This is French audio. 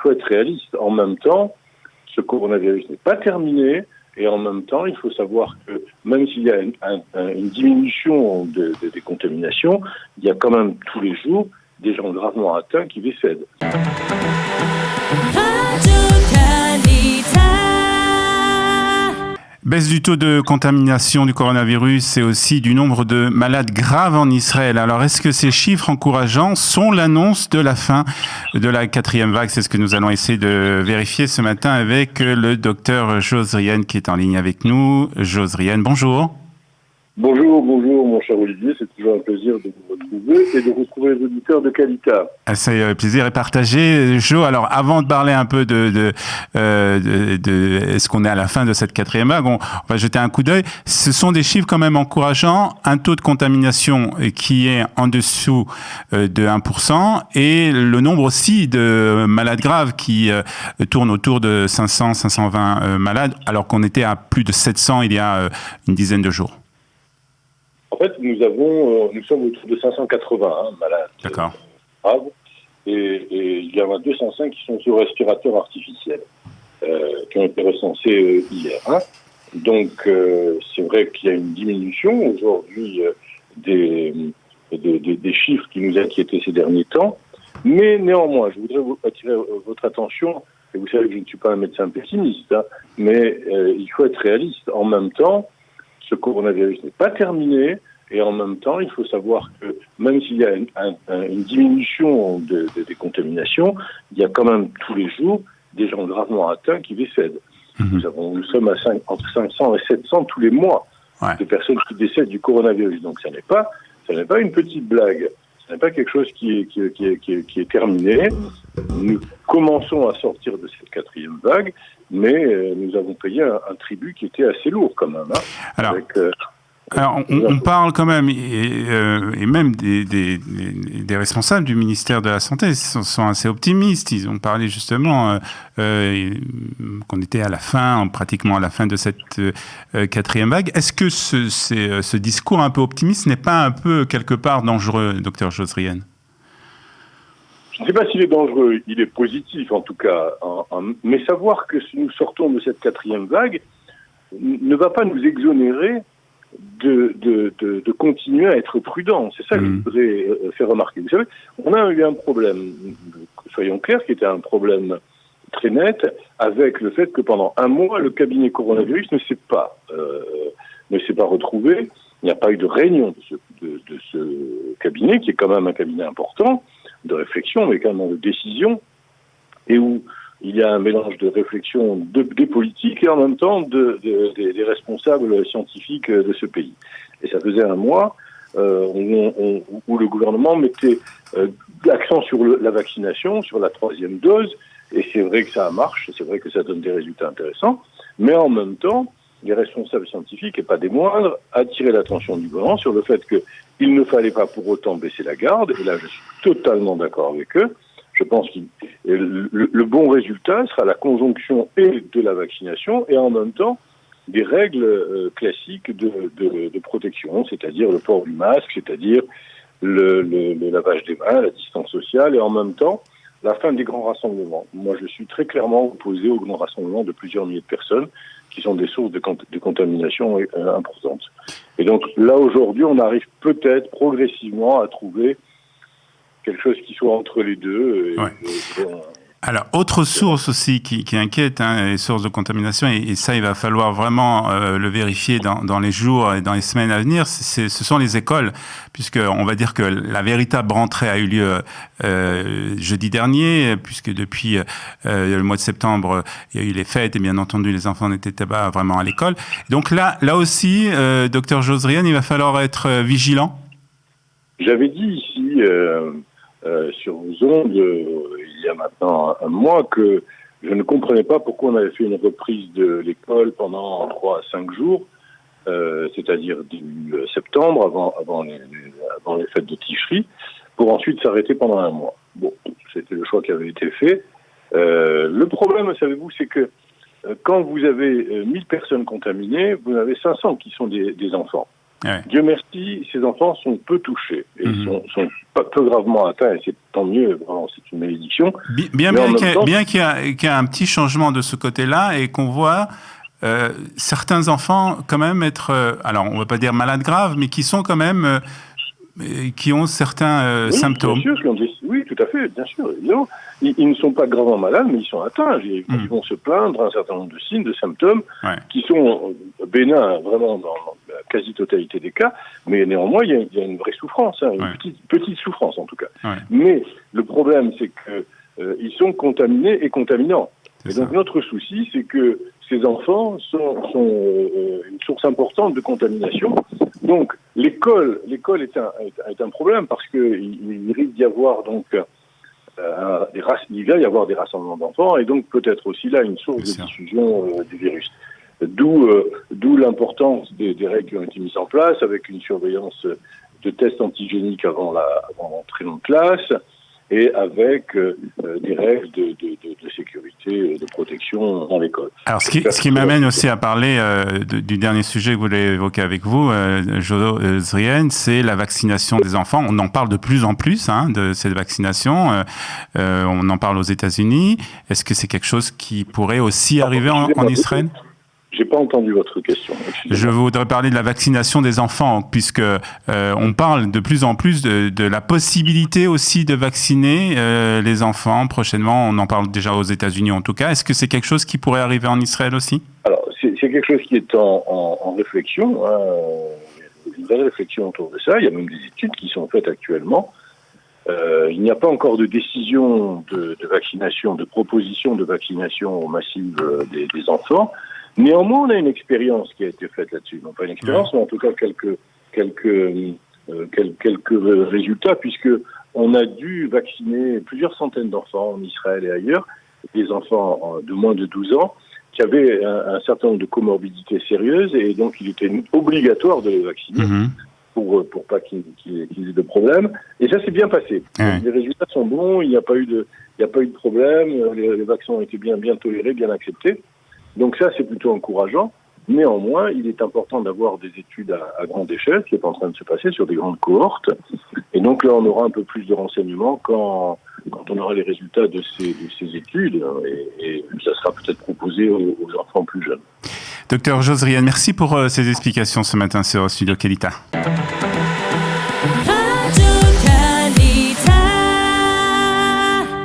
faut être réaliste. En même temps, ce coronavirus n'est pas terminé. Et en même temps, il faut savoir que même s'il y a une diminution des contaminations, il y a quand même tous les jours des gens gravement atteints qui décèdent. Baisse du taux de contamination du coronavirus et aussi du nombre de malades graves en Israël. Alors, est-ce que ces chiffres encourageants sont l'annonce de la fin de la 4e vague? C'est ce que nous allons essayer de vérifier ce matin avec le docteur Josrien qui est en ligne avec nous. Josrien, bonjour. Bonjour, mon cher Olivier. C'est toujours un plaisir de vous retrouver et de retrouver les auditeurs de Kalita. C'est un plaisir est partagé. Jo, alors avant de parler un peu de est-ce qu'on est à la fin de cette 4e vague, on va jeter un coup d'œil. Ce sont des chiffres quand même encourageants. Un taux de contamination qui est en dessous de 1% et le nombre aussi de malades graves qui tourne autour de 500, 520 malades alors qu'on était à plus de 700 il y a une dizaine de jours. En fait, nous sommes autour de 580 malades graves et il y en a 205 qui sont sur respirateur artificiel, qui ont été recensés hier. Donc, c'est vrai qu'il y a une diminution aujourd'hui des chiffres qui nous inquiétaient ces derniers temps, mais néanmoins, je voudrais attirer votre attention, et vous savez que je ne suis pas un médecin pessimiste, mais il faut être réaliste. En même temps, ce coronavirus n'est pas terminé, et en même temps, il faut savoir que même s'il y a une diminution des contaminations, il y a quand même tous les jours des gens gravement atteints qui décèdent. Nous sommes à entre 500 et 700 tous les mois de personnes qui décèdent du coronavirus. Donc ça n'est pas une petite blague. Ce n'est pas quelque chose qui est terminé. Nous commençons à sortir de cette 4e vague, mais nous avons payé un tribut qui était assez lourd quand même. Alors, on parle quand même, et même des responsables du ministère de la Santé sont assez optimistes. Ils ont parlé justement qu'on était pratiquement à la fin de cette 4e vague. Est-ce que ce discours un peu optimiste n'est pas un peu quelque part dangereux, docteur Josrien? Je ne sais pas s'il est dangereux, il est positif en tout cas. Mais savoir que nous sortons de cette 4e vague ne va pas nous exonérer de continuer à être prudent. C'est ça que je voudrais faire remarquer. Vous savez, on a eu un problème, soyons clairs, qui était un problème très net, avec le fait que pendant un mois, le cabinet coronavirus ne s'est pas retrouvé. Il n'y a pas eu de réunion de ce cabinet, qui est quand même un cabinet important, de réflexion, mais également de décision, et où il y a un mélange de réflexion des politiques et en même temps des responsables scientifiques de ce pays. Et ça faisait un mois où le gouvernement mettait l'accent sur la vaccination, sur la 3e dose, et c'est vrai que ça marche, c'est vrai que ça donne des résultats intéressants, mais en même temps, les responsables scientifiques, et pas des moindres, attiraient l'attention du gouvernement sur le fait qu'il ne fallait pas pour autant baisser la garde, et là je suis totalement d'accord avec eux. Je pense que le bon résultat sera la conjonction et de la vaccination et en même temps des règles classiques de protection, c'est-à-dire le port du masque, c'est-à-dire le lavage des mains, la distance sociale et en même temps la fin des grands rassemblements. Moi, je suis très clairement opposé aux grands rassemblements de plusieurs milliers de personnes qui sont des sources de contamination importantes. Et donc là, aujourd'hui, on arrive peut-être progressivement à trouver quelque chose qui soit entre les deux. Alors, autre source aussi qui inquiète, les sources de contamination, et ça, il va falloir vraiment le vérifier dans les jours et dans les semaines à venir, ce sont les écoles, puisqu'on va dire que la véritable rentrée a eu lieu jeudi dernier, puisque depuis le mois de septembre, il y a eu les fêtes, et bien entendu, les enfants n'étaient pas vraiment à l'école. Donc là aussi, docteur Josrien, il va falloir être vigilant. J'avais dit ici... sur vos ondes, il y a maintenant un mois, que je ne comprenais pas pourquoi on avait fait une reprise de l'école pendant 3 à 5 jours, c'est-à-dire début septembre, avant les fêtes de Tishri, pour ensuite s'arrêter pendant un mois. Bon, c'était le choix qui avait été fait. Le problème, savez-vous, c'est que quand vous avez 1000 personnes contaminées, vous en avez 500 qui sont des enfants. Ouais. Dieu merci, ces enfants sont peu touchés et sont peu gravement atteints, et c'est tant mieux, vraiment, c'est une malédiction. Bien qu'il y a un petit changement de ce côté-là et qu'on voit certains enfants quand même être, alors on ne va pas dire malades graves, mais qui sont quand même, qui ont certains symptômes. Bien sûr, oui, tout à fait, bien sûr. Ils ne sont pas gravement malades, mais ils sont atteints. Ils vont se plaindre d'un certain nombre de signes, de symptômes, qui sont bénins, vraiment, dans la quasi-totalité des cas, mais néanmoins, il y a une vraie souffrance, une petite souffrance en tout cas. Ouais. Mais le problème, c'est qu'ils sont contaminés et contaminants. Et donc notre souci, c'est que ces enfants sont une source importante de contamination. Donc l'école est un problème parce qu'il risque d'y avoir donc il va y avoir des rassemblements d'enfants et donc peut-être aussi là une source de diffusion du virus. D'où l'importance des règles qui ont été mises en place avec une surveillance de tests antigéniques avant l'entrée en classe et avec des règles de sécurité, de protection dans l'école. Alors, ce qui m'amène aussi à parler du dernier sujet que vous voulez évoquer avec vous, Josrienne, c'est la vaccination des enfants. On en parle de plus en plus de cette vaccination. On en parle aux États-Unis. Est-ce que c'est quelque chose qui pourrait aussi arriver en Israël ? J'ai pas entendu votre question. Je voudrais parler de la vaccination des enfants, puisque on parle de plus en plus de la possibilité aussi de vacciner les enfants prochainement. On en parle déjà aux États-Unis en tout cas. Est-ce que c'est quelque chose qui pourrait arriver en Israël aussi ? Alors, c'est quelque chose qui est en réflexion. Il y a une vraie réflexion autour de ça. Il y a même des études qui sont faites actuellement. Il n'y a pas encore de décision de vaccination, de proposition de vaccination massive des enfants. Néanmoins, on a une expérience qui a été faite là-dessus. Non pas une expérience, mais en tout cas quelques résultats, puisque on a dû vacciner plusieurs centaines d'enfants en Israël et ailleurs, des enfants de moins de 12 ans, qui avaient un certain nombre de comorbidités sérieuses, et donc il était obligatoire de les vacciner pour pas qu'ils aient de problème. Et ça s'est bien passé. Les résultats sont bons, il n'y a pas eu de problème, les vaccins ont été bien tolérés, bien acceptés. Donc ça, c'est plutôt encourageant. Néanmoins, il est important d'avoir des études à grande échelle, qui est en train de se passer sur des grandes cohortes. Et donc là, on aura un peu plus de renseignements quand on aura les résultats de ces études. Et ça sera peut-être proposé aux enfants plus jeunes. Docteur Josrienne, merci pour ces explications ce matin sur Studio Kelita.